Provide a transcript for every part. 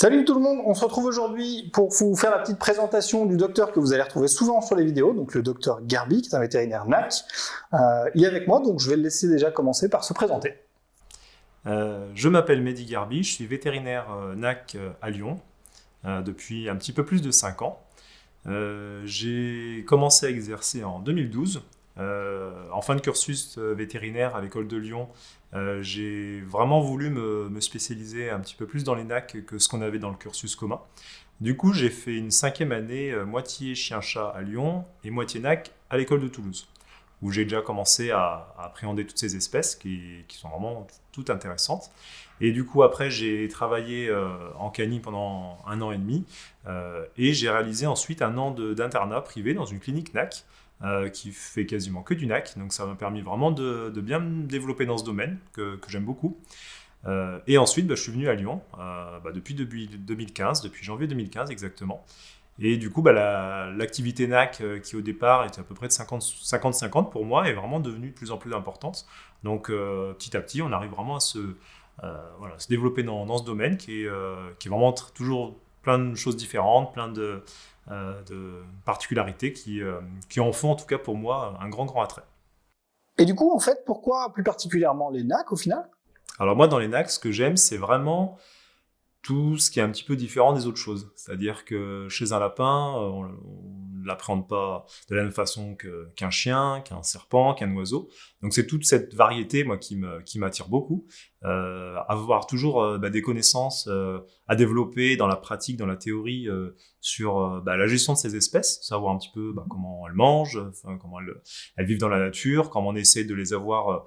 Salut tout le monde, on se retrouve aujourd'hui pour vous faire la petite présentation du docteur que vous allez retrouver souvent sur les vidéos, donc le docteur Garbi, qui est un vétérinaire NAC. Il est avec moi, donc je vais le laisser déjà commencer par se présenter. Je m'appelle Mehdi Garbi, je suis vétérinaire NAC à Lyon depuis un petit peu plus de 5 ans. J'ai commencé à exercer en 2012. En fin de cursus vétérinaire à l'école de Lyon, j'ai vraiment voulu me spécialiser un petit peu plus dans les NAC que ce qu'on avait dans le cursus commun. Du coup, j'ai fait une 5e année moitié chien-chat à Lyon et moitié NAC à l'école de Toulouse, où j'ai déjà commencé à appréhender toutes ces espèces qui sont vraiment toutes intéressantes. Et du coup, après, j'ai travaillé en cani pendant 1 an et demi et j'ai réalisé ensuite un an d'internat privé dans une clinique NAC qui fait quasiment que du NAC. Donc ça m'a permis vraiment de bien me développer dans ce domaine que j'aime beaucoup. Et ensuite, je suis venu à Lyon depuis 2015, depuis janvier 2015 exactement. Et du coup, l'activité NAC, qui au départ était à peu près de 50-50 pour moi, est vraiment devenue de plus en plus importante. Donc petit à petit, on arrive vraiment à se développer dans ce domaine qui est vraiment toujours plein de choses différentes, plein de particularités qui en font en tout cas pour moi un grand attrait. Et du coup, en fait, pourquoi plus particulièrement les NAC au final? Alors moi, dans les NAC, ce que j'aime, c'est vraiment tout ce qui est un petit peu différent des autres choses. C'est-à-dire que chez un lapin, on ne l'appréhende pas de la même façon qu'un chien, qu'un serpent, qu'un oiseau. Donc c'est toute cette variété, moi, qui m'attire beaucoup. Avoir toujours des connaissances à développer dans la pratique, dans la théorie, sur la gestion de ces espèces, savoir un petit peu comment elles mangent, comment elles vivent dans la nature, comment on essaie de les avoir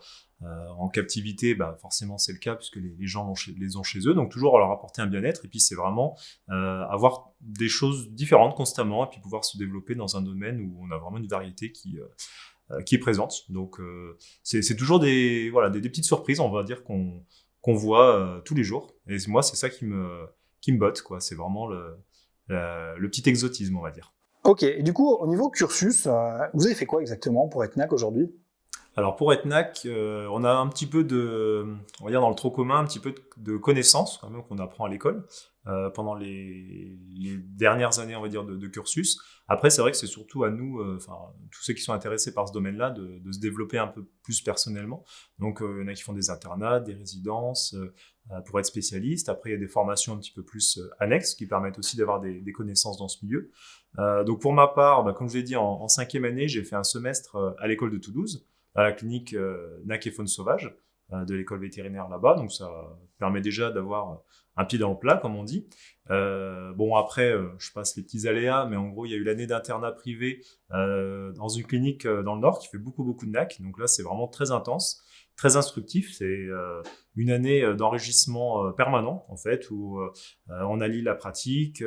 en captivité, forcément c'est le cas puisque les gens les ont chez eux, donc toujours leur apporter un bien-être. Et puis c'est vraiment avoir des choses différentes constamment et puis pouvoir se développer dans un domaine où on a vraiment une variété qui est présente. Donc c'est toujours des petites surprises, on va dire, qu'on voit tous les jours. Et moi c'est ça qui me botte, quoi. C'est vraiment le petit exotisme, on va dire. Ok, et du coup, au niveau cursus, vous avez fait quoi exactement pour être NAC aujourd'hui? Alors pour être NAC, on a un petit peu on va dire dans le tronc commun, un petit peu de connaissances quand même qu'on apprend à l'école pendant les dernières années, on va dire, de cursus. Après, c'est vrai que c'est surtout à nous, tous ceux qui sont intéressés par ce domaine-là, de se développer un peu plus personnellement. Donc il y en a qui font des internats, des résidences pour être spécialistes. Après, il y a des formations un petit peu plus annexes qui permettent aussi d'avoir des connaissances dans ce milieu. Donc pour ma part, comme je l'ai dit, en 5e année, j'ai fait un semestre à l'école de Toulouse, à la clinique NAC et faune sauvage de l'école vétérinaire là-bas. Donc ça permet déjà d'avoir un pied dans le plat, comme on dit. Après, je passe les petits aléas, mais en gros, il y a eu l'année d'internat privé dans une clinique dans le Nord qui fait beaucoup de NAC. Donc là, c'est vraiment très intense, très instructif. C'est une année d'enrichissement permanent, en fait, où on allie la pratique,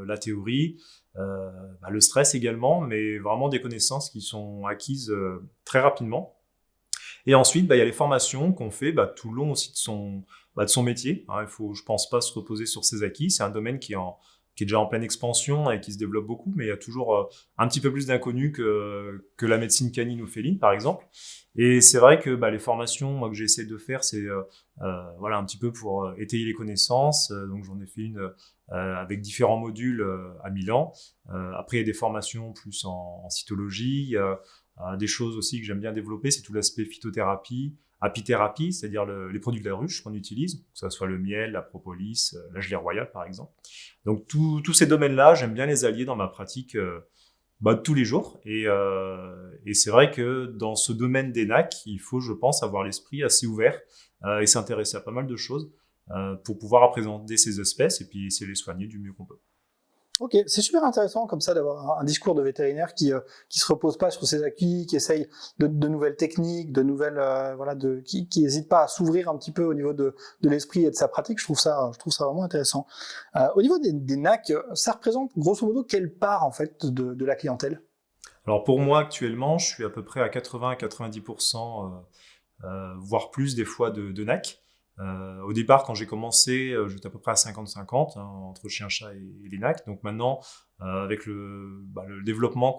la théorie, le stress également, mais vraiment des connaissances qui sont acquises très rapidement. Et ensuite, il y a les formations qu'on fait tout le long aussi de son métier. Il faut, je pense, pas se reposer sur ses acquis. C'est un domaine qui est déjà en pleine expansion et qui se développe beaucoup, mais il y a toujours un petit peu plus d'inconnus que la médecine canine ou féline, par exemple. Et c'est vrai que les formations, moi, que j'essaie de faire, c'est un petit peu pour étayer les connaissances. Donc j'en ai fait une avec différents modules à Milan. Après, il y a des formations plus en cytologie. Il y a des choses aussi que j'aime bien développer, c'est tout l'aspect phytothérapie, apithérapie, c'est-à-dire les produits de la ruche qu'on utilise, que ce soit le miel, la propolis, la gelée royale par exemple. Donc tous ces domaines-là, j'aime bien les allier dans ma pratique de tous les jours. Et c'est vrai que dans ce domaine des NAC, il faut, je pense, avoir l'esprit assez ouvert et s'intéresser à pas mal de choses pour pouvoir appréhender ces espèces et puis essayer de les soigner du mieux qu'on peut. Ok, c'est super intéressant comme ça d'avoir un discours de vétérinaire qui se repose pas sur ses acquis, qui essaye de nouvelles techniques, de nouvelles qui hésite pas à s'ouvrir un petit peu au niveau de l'esprit et de sa pratique. Je trouve ça vraiment intéressant. Au niveau des NAC, ça représente grosso modo quelle part en fait de la clientèle? Alors pour moi actuellement, je suis à peu près à 80 à 90%, voire plus des fois de NAC. Au départ, quand j'ai commencé, j'étais à peu près à 50-50 hein, entre chien-chat et l'ENAC. Donc maintenant, avec le développement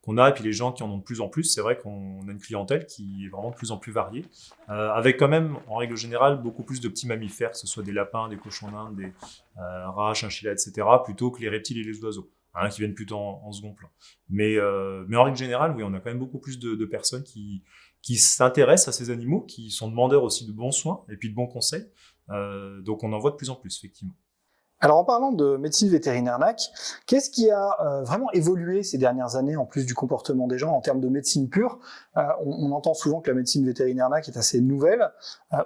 qu'on a et puis les gens qui en ont de plus en plus, c'est vrai qu'on a une clientèle qui est vraiment de plus en plus variée, avec quand même, en règle générale, beaucoup plus de petits mammifères, que ce soit des lapins, des cochons d'Inde, des rats, chinchillas, etc., plutôt que les reptiles et les oiseaux, hein, qui viennent plutôt en second plan. Mais en règle générale, oui, on a quand même beaucoup plus de personnes qui s'intéressent à ces animaux, qui sont demandeurs aussi de bons soins et puis de bons conseils. Donc on en voit de plus en plus, effectivement. Alors en parlant de médecine vétérinaire NAC, qu'est-ce qui a vraiment évolué ces dernières années en plus du comportement des gens en termes de médecine pure? On entend souvent que la médecine vétérinaire NAC est assez nouvelle.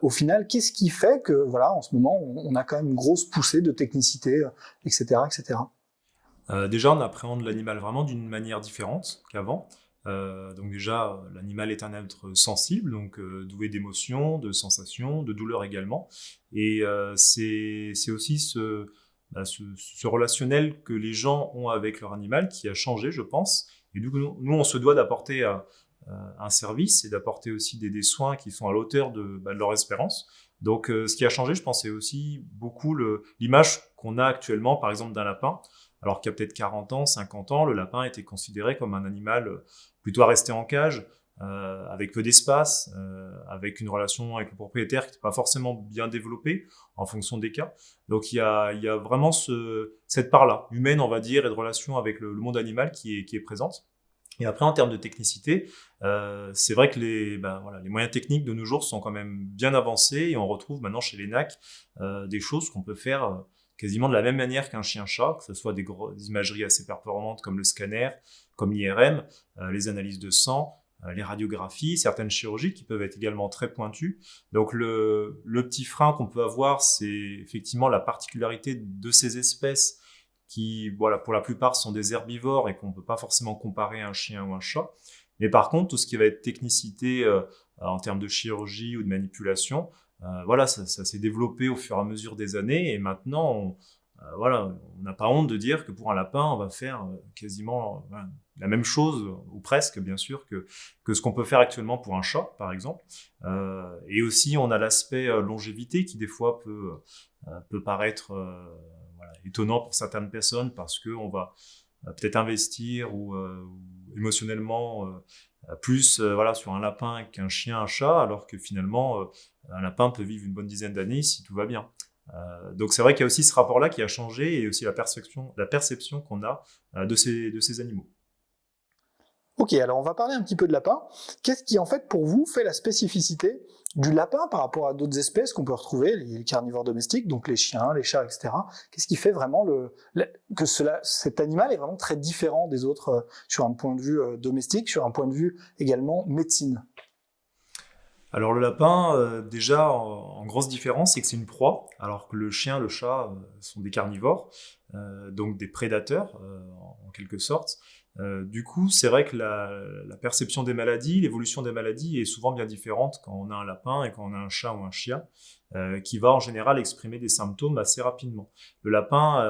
Au final, qu'est-ce qui fait que voilà, en ce moment, on a quand même une grosse poussée de technicité, etc., etc. Déjà, on appréhende l'animal vraiment d'une manière différente qu'avant. Donc déjà, l'animal est un être sensible, donc doué d'émotions, de sensations, de douleurs également. Et c'est aussi ce relationnel que les gens ont avec leur animal qui a changé, je pense. Et du coup, nous, on se doit d'apporter un service et d'apporter aussi des soins qui sont à l'auteur de leur espérance. Donc, ce qui a changé, je pense, c'est aussi beaucoup l'image qu'on a actuellement, par exemple, d'un lapin. Alors qu'il y a peut-être 40 ans, 50 ans, le lapin était considéré comme un animal plutôt à rester en cage, avec peu d'espace, avec une relation avec le propriétaire qui n'était pas forcément bien développée en fonction des cas. Donc il y a vraiment cette part-là, humaine on va dire, et de relation avec le monde animal qui est présente. Et après, en termes de technicité, c'est vrai que les moyens techniques de nos jours sont quand même bien avancés et on retrouve maintenant chez les NAC des choses qu'on peut faire quasiment de la même manière qu'un chien-chat, que ce soit des imageries assez performantes comme le scanner, comme l'IRM, les analyses de sang, les radiographies, certaines chirurgies qui peuvent être également très pointues. Donc le petit frein qu'on peut avoir, c'est effectivement la particularité de ces espèces qui, voilà, pour la plupart sont des herbivores et qu'on ne peut pas forcément comparer à un chien ou un chat. Mais par contre, tout ce qui va être technicité en termes de chirurgie ou de manipulation, voilà, ça s'est développé au fur et à mesure des années et maintenant, on n'a pas honte de dire que pour un lapin, on va faire quasiment la même chose, ou presque, bien sûr, que ce qu'on peut faire actuellement pour un chat, par exemple. Et aussi, on a l'aspect longévité qui, des fois, peut paraître étonnant pour certaines personnes parce qu'on va peut-être investir ou émotionnellement plus sur un lapin qu'un chien, un chat, alors que finalement, un lapin peut vivre une bonne dizaine d'années si tout va bien. Donc c'est vrai qu'il y a aussi ce rapport-là qui a changé et aussi la perception qu'on a de ces animaux. Ok, alors on va parler un petit peu de lapin. Qu'est-ce qui en fait pour vous fait la spécificité du lapin par rapport à d'autres espèces qu'on peut retrouver, les carnivores domestiques, donc les chiens, les chats, etc. Qu'est-ce qui fait vraiment que cet animal est vraiment très différent des autres sur un point de vue domestique, sur un point de vue également médecine? Alors le lapin, déjà, en grosse différence, c'est que c'est une proie, alors que le chien, le chat sont des carnivores, donc des prédateurs en quelque sorte. Du coup, c'est vrai que la perception des maladies, l'évolution des maladies est souvent bien différente quand on a un lapin et quand on a un chat ou un chien, qui va en général exprimer des symptômes assez rapidement. Le lapin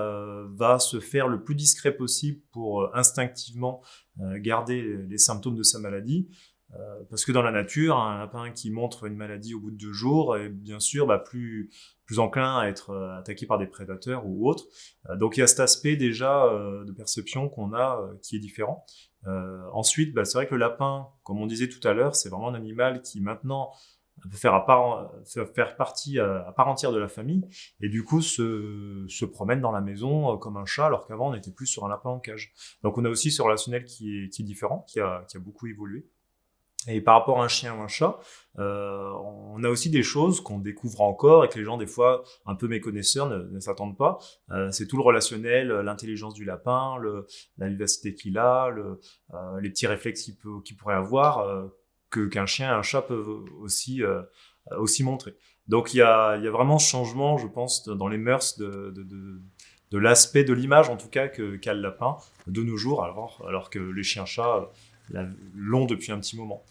va se faire le plus discret possible pour instinctivement garder les symptômes de sa maladie. Parce que dans la nature, un lapin qui montre une maladie au bout de 2 jours est bien sûr plus enclin à être attaqué par des prédateurs ou autres. Donc il y a cet aspect déjà de perception qu'on a qui est différent. Ensuite, c'est vrai que le lapin, comme on disait tout à l'heure, c'est vraiment un animal qui maintenant peut faire partie à part entière de la famille et du coup se promène dans la maison comme un chat alors qu'avant on était plus sur un lapin en cage. Donc on a aussi ce relationnel qui est différent, qui a beaucoup évolué. Et par rapport à un chien ou un chat, on a aussi des choses qu'on découvre encore et que les gens, des fois, un peu méconnaisseurs, ne s'attendent pas. C'est tout le relationnel, l'intelligence du lapin, la vivacité qu'il a, les petits réflexes qu'il pourrait avoir, qu'un chien et un chat peuvent aussi montrer. Donc il y a vraiment ce changement, je pense, dans les mœurs de l'aspect, de l'image en tout cas qu'a le lapin de nos jours, alors que les chiens-chats l'ont depuis un petit moment.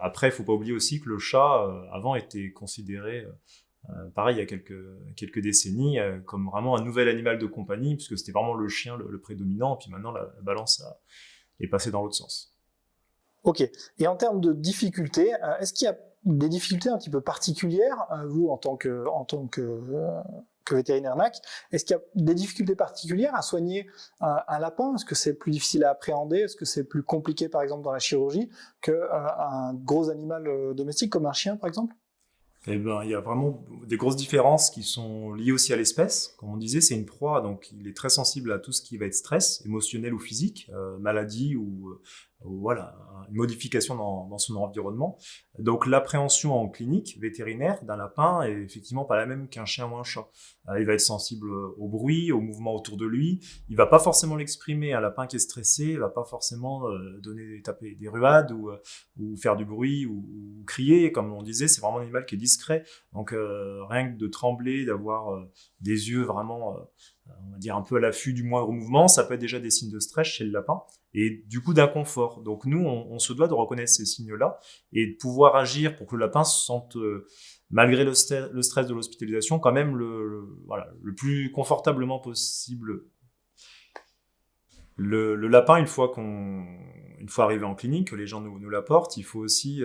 Après, il ne faut pas oublier aussi que le chat, avant, était considéré, pareil, il y a quelques décennies, comme vraiment un nouvel animal de compagnie, puisque c'était vraiment le chien le prédominant, et puis maintenant, la balance est passée dans l'autre sens. Ok. Et en termes de difficultés, est-ce qu'il y a des difficultés un petit peu particulières, vous, en tant que vétérinaire NAC, est-ce qu'il y a des difficultés particulières à soigner un lapin? Est-ce que c'est plus difficile à appréhender? Est-ce que c'est plus compliqué, par exemple, dans la chirurgie, qu'un gros animal domestique comme un chien, par exemple? Eh ben, il y a vraiment des grosses différences qui sont liées aussi à l'espèce. Comme on disait, c'est une proie, donc il est très sensible à tout ce qui va être stress, émotionnel ou physique, maladie ou voilà, une modification dans son environnement. Donc l'appréhension en clinique vétérinaire d'un lapin est effectivement pas la même qu'un chien ou un chat. Il va être sensible au bruit, au mouvement autour de lui. Il va pas forcément l'exprimer. Un lapin qui est stressé, il va pas forcément taper des ruades ou faire du bruit ou crier. Comme on disait, c'est vraiment un animal qui est discret. Donc rien que de trembler, d'avoir des yeux vraiment, on va dire un peu à l'affût du moindre mouvement, ça peut être déjà des signes de stress chez le lapin et du coup d'inconfort. Donc nous, on se doit de reconnaître ces signes-là et de pouvoir agir pour que le lapin se sente, malgré le stress de l'hospitalisation, quand même voilà, le plus confortablement possible. Le lapin, une fois arrivé en clinique, que les gens nous l'apportent, il faut aussi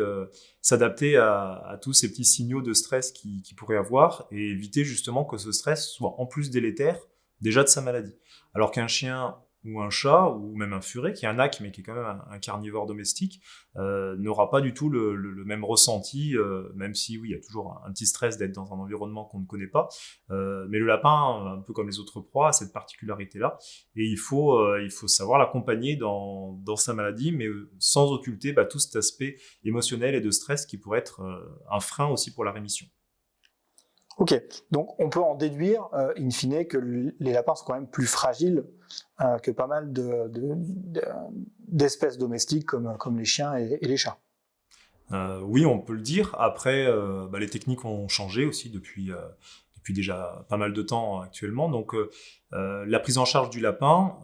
s'adapter à tous ces petits signaux de stress qu'il pourrait avoir et éviter justement que ce stress soit en plus délétère déjà de sa maladie. Alors qu'un chien ou un chat, ou même un furet, qui est un NAC, mais qui est quand même un carnivore domestique, n'aura pas du tout le même ressenti, même si oui, il y a toujours un petit stress d'être dans un environnement qu'on ne connaît pas. Mais le lapin, un peu comme les autres proies, a cette particularité-là. Et il faut savoir l'accompagner dans sa maladie, mais sans occulter tout cet aspect émotionnel et de stress qui pourrait être un frein aussi pour la rémission. Ok, donc on peut en déduire, in fine, que les lapins sont quand même plus fragiles que pas mal d'espèces domestiques comme les chiens et les chats. Oui, on peut le dire. Après, les techniques ont changé aussi depuis déjà pas mal de temps actuellement. Donc, la prise en charge du lapin,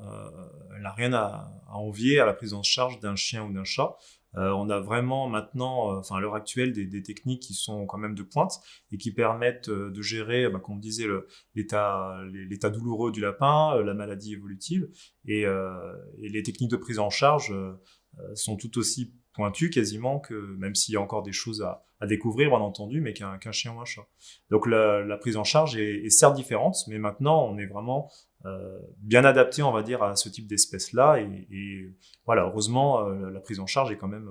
elle n'a rien à envier à la prise en charge d'un chien ou d'un chat. On a vraiment maintenant, à l'heure actuelle, des techniques qui sont quand même de pointe et qui permettent de gérer, comme on disait, l'état douloureux du lapin, la maladie évolutive. Et les techniques de prise en charge sont tout aussi pointues quasiment que, même s'il y a encore des choses à découvrir, bien entendu, mais qu'un chien ou un chat. Donc la prise en charge est certes différente, mais maintenant on est vraiment bien adapté, on va dire, à ce type d'espèce-là. Et voilà, heureusement, la prise en charge est quand même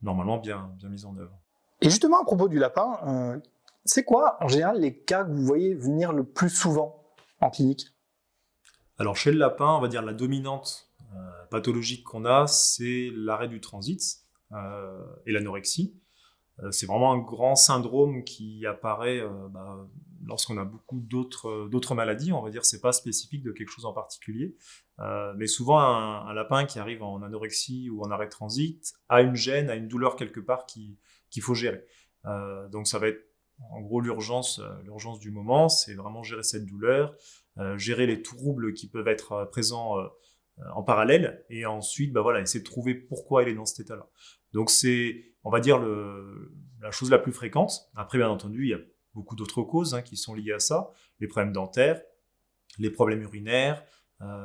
normalement bien mise en œuvre. Et justement, à propos du lapin, c'est quoi, en général, les cas que vous voyez venir le plus souvent en clinique? Alors, chez le lapin, on va dire la dominante pathologique qu'on a, c'est l'arrêt du transit et l'anorexie. C'est vraiment un grand syndrome qui apparaît lorsqu'on a beaucoup d'autres maladies. On va dire, c'est pas spécifique de quelque chose en particulier, mais souvent un lapin qui arrive en anorexie ou en arrêt de transit a une gêne, a une douleur quelque part qu'il faut gérer. Donc ça va être en gros l'urgence du moment, c'est vraiment gérer cette douleur, gérer les troubles qui peuvent être présents en parallèle, et ensuite essayer de trouver pourquoi il est dans cet état-là. Donc c'est, on va dire, la chose la plus fréquente. Après, bien entendu, il y a beaucoup d'autres causes qui sont liées à ça. Les problèmes dentaires, les problèmes urinaires,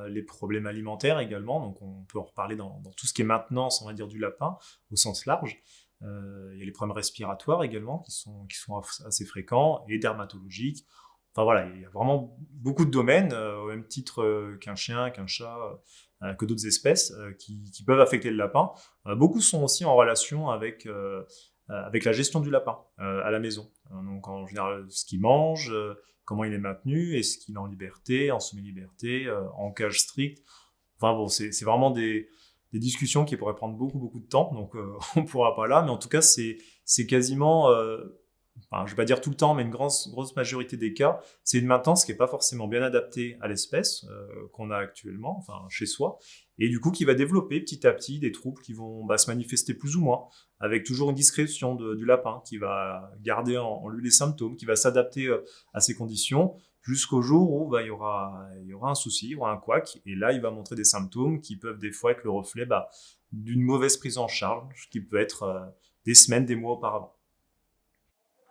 les problèmes alimentaires également. Donc on peut en reparler dans tout ce qui est maintenance, on va dire, du lapin au sens large. Il y a les problèmes respiratoires également qui sont assez fréquents, et dermatologiques. Enfin voilà, il y a vraiment beaucoup de domaines, au même titre qu'un chien, qu'un chat, que d'autres espèces qui peuvent affecter le lapin. Beaucoup sont aussi en relation avec la gestion du lapin à la maison. Donc en général, ce qu'il mange, comment il est maintenu, est-ce qu'il est en liberté, en semi-liberté, en cage stricte. Enfin bon, c'est vraiment des discussions qui pourraient prendre beaucoup de temps, donc on ne pourra pas là, mais en tout cas, c'est quasiment... je ne vais pas dire tout le temps, mais une grosse majorité des cas, c'est une maintenance qui n'est pas forcément bien adaptée à l'espèce qu'on a actuellement, chez soi, et du coup qui va développer petit à petit des troubles qui vont se manifester plus ou moins, avec toujours une discrétion du lapin, qui va garder en lui les symptômes, qui va s'adapter à ces conditions, jusqu'au jour où il y aura un souci, il y aura un couac, et là il va montrer des symptômes qui peuvent des fois être le reflet d'une mauvaise prise en charge, qui peut être des semaines, des mois auparavant.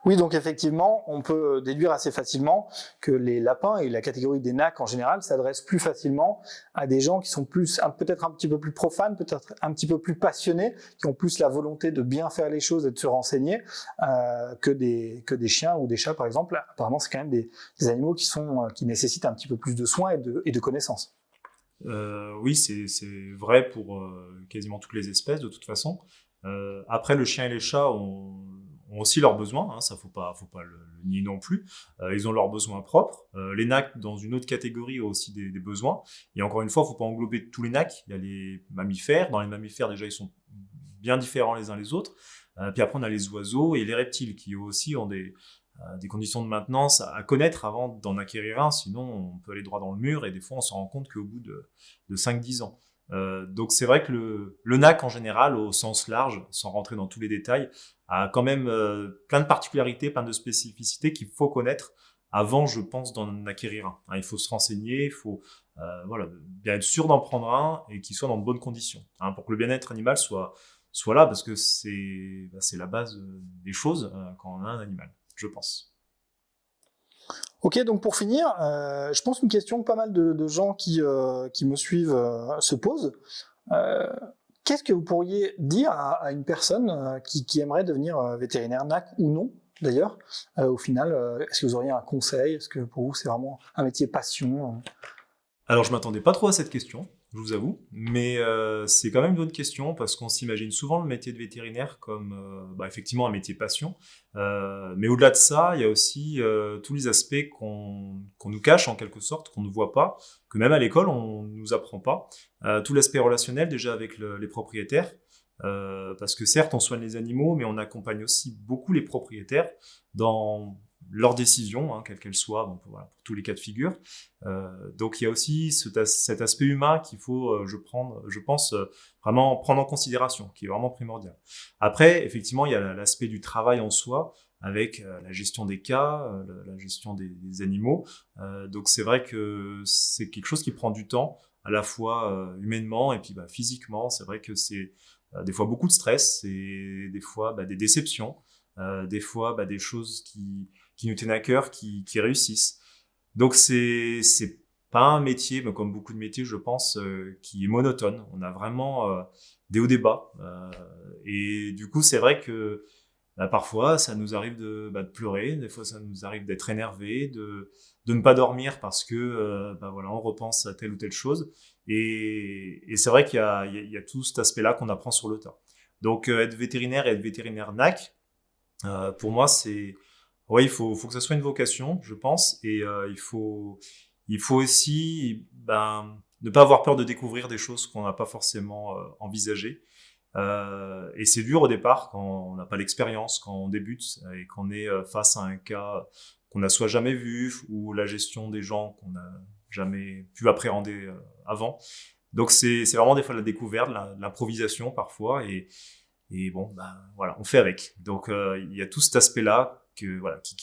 Oui, donc effectivement, on peut déduire assez facilement que les lapins et la catégorie des NAC en général s'adressent plus facilement à des gens qui sont peut-être un petit peu plus profanes, peut-être un petit peu plus passionnés, qui ont plus la volonté de bien faire les choses et de se renseigner que des chiens ou des chats, par exemple. Apparemment, c'est quand même des animaux qui nécessitent un petit peu plus de soins et de connaissances. Oui, c'est vrai pour quasiment toutes les espèces de toute façon. Après, le chien et les chats ont aussi leurs besoins, hein, ça faut pas le nier non plus. Ils ont leurs besoins propres. Les NAC, dans une autre catégorie, ont aussi des besoins. Et encore une fois, faut pas englober tous les NAC. Il y a les mammifères. Dans les mammifères, déjà, ils sont bien différents les uns les autres. Puis après, on a les oiseaux et les reptiles qui aussi ont des conditions de maintenance à connaître avant d'en acquérir un, sinon on peut aller droit dans le mur et des fois on se rend compte qu'au bout de 5-10 ans. Donc c'est vrai que le NAC en général, au sens large, sans rentrer dans tous les détails, a quand même plein de particularités, plein de spécificités qu'il faut connaître avant, je pense, d'en acquérir un. Hein, il faut se renseigner, il faut bien être sûr d'en prendre un et qu'il soit dans de bonnes conditions, hein, pour que le bien-être animal soit là, parce que c'est la base des choses quand on a un animal, je pense. Ok, donc pour finir, je pense une question que pas mal de gens qui me suivent se posent. Qu'est-ce que vous pourriez dire à une personne qui aimerait devenir vétérinaire NAC ou non, d'ailleurs, au final, est-ce que vous auriez un conseil? Est-ce que pour vous c'est vraiment un métier passion? Alors, je m'attendais pas trop à cette question, je vous avoue, mais c'est quand même une bonne question parce qu'on s'imagine souvent le métier de vétérinaire comme effectivement un métier passion, mais au-delà de ça, il y a aussi tous les aspects qu'on nous cache en quelque sorte, qu'on ne voit pas, que même à l'école on nous apprend pas. Tout l'aspect relationnel déjà avec les propriétaires, parce que certes on soigne les animaux, mais on accompagne aussi beaucoup les propriétaires dans leurs décisions, hein, quelles qu'elles soient, donc, voilà, pour tous les cas de figure. Donc il y a aussi cet aspect humain qu'il faut, je pense, vraiment prendre en considération, qui est vraiment primordial. Après, effectivement, il y a l'aspect du travail en soi, avec la gestion des cas, la gestion des animaux. Donc c'est vrai que c'est quelque chose qui prend du temps, à la fois humainement et puis physiquement. C'est vrai que c'est des fois beaucoup de stress, et des fois des déceptions, des fois des choses qui nous tiennent à cœur, qui réussissent. Donc c'est pas un métier, mais comme beaucoup de métiers, je pense, qui est monotone. On a vraiment des hauts des bas, et du coup c'est vrai que parfois ça nous arrive de pleurer, des fois ça nous arrive d'être énervé, de ne pas dormir parce que on repense à telle ou telle chose, et c'est vrai qu'il y a tout cet aspect-là qu'on apprend sur le tas. Donc être vétérinaire et être vétérinaire NAC, pour moi c'est il faut que ça soit une vocation, je pense, et il faut aussi ne pas avoir peur de découvrir des choses qu'on n'a pas forcément envisagées. Et c'est dur au départ quand on n'a pas l'expérience, quand on débute et qu'on est face à un cas qu'on n'a soit jamais vu, ou la gestion des gens qu'on n'a jamais pu appréhender avant. Donc c'est vraiment des fois la découverte, l'improvisation parfois, et on fait avec. Donc il y a tout cet aspect-là qu'il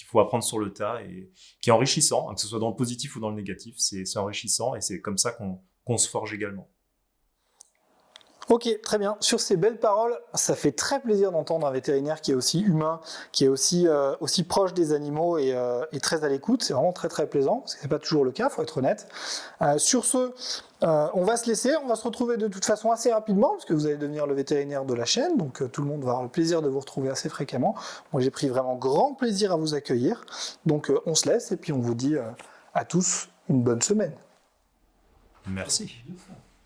faut apprendre sur le tas et qui est enrichissant, hein, que ce soit dans le positif ou dans le négatif, c'est enrichissant, et c'est comme ça qu'on se forge également. Ok, très bien. Sur ces belles paroles, ça fait très plaisir d'entendre un vétérinaire qui est aussi humain, qui est aussi proche des animaux et très à l'écoute. C'est vraiment très très plaisant, parce que c'est pas toujours le cas, faut être honnête. Sur ce, on va se laisser, on va se retrouver de toute façon assez rapidement, parce que vous allez devenir le vétérinaire de la chaîne, donc tout le monde va avoir le plaisir de vous retrouver assez fréquemment. Moi j'ai pris vraiment grand plaisir à vous accueillir, donc on se laisse et puis on vous dit à tous une bonne semaine. Merci.